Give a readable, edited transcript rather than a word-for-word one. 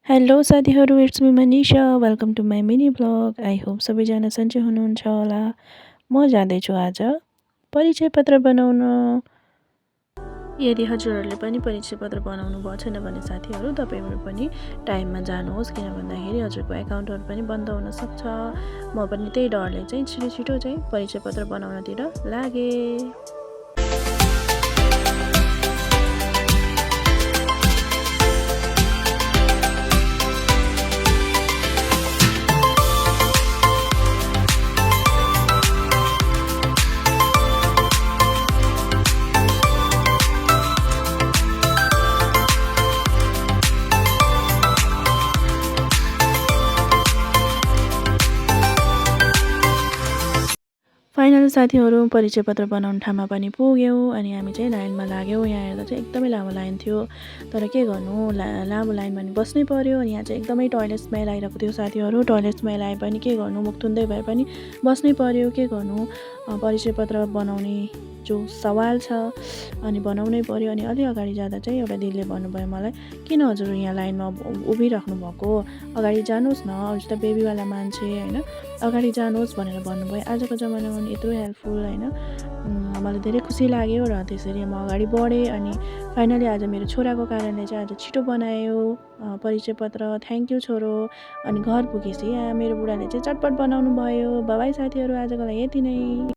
Hello साथीहरू, it's me Manisha. Welcome to my mini blog. I hope सबैजना सन्चै हुनुहुन्छ होला। म जाँदैछु आज परिचय पत्र बनाउन। यदि हजुरहरूले पनि परिचय पत्र बनाउनु भएको छैन भने साथीहरू तपाईँहरू पनि टाइममा जानुहोस्, किन भन्दाखेरि हजुरको एकाउन्टहरू पनि बन्द हुनसक्छ। म पनि त्यही डरले चाहिँ छिटो चाहिँ परिचय पत्र बनाउनतिर लागेँ। फाइनल साथीहरू परिचय पत्र बनाउने ठाउँमा पनि पुग्यौँ अनि हामी चाहिँ लाइनमा लाग्यौँ। यहाँ हेर्दा चाहिँ एकदमै लामो लाइन थियो, तर के गर्नु, लामो लाइनमा नि बस्नै पर्यो। अनि यहाँ चाहिँ एकदमै टोइलेट स्मेल आइरहेको थियो साथीहरू। टोइलेट स्मेल आए पनि के गर्नु, मुख थुन्दै भए पनि बस्नै पर्यो। के गर्नु, परिचय पत्र बनाउने जो सवाल छ अनि बनाउनै पर्यो। अनि अलि अगाडि जाँदा चाहिँ एउटा दिदीले भन्नुभयो मलाई, किन हजुर यहाँ लाइनमा उभिराख्नु भएको, अगाडि जानुहोस् न, अरू त बेबीवाला मान्छे होइन, अगाडि जानुहोस् भनेर भन्नुभयो। आजको जमानामा पनि यत्रो हेल्पफुल होइन, मलाई धेरै खुसी लाग्यो र त्यसरी म अगाडि बढेँ। अनि फाइनली आज मेरो छोराको कारणले चाहिँ आज छिटो बनायो परिचय पत्र। थ्याङ्क यू छोरो। अनि घर पुगेपछि यहाँ मेरो बुढाले चाहिँ चटपट बनाउनु भयो। बाबाई साथीहरू, आजको लागि यति नै।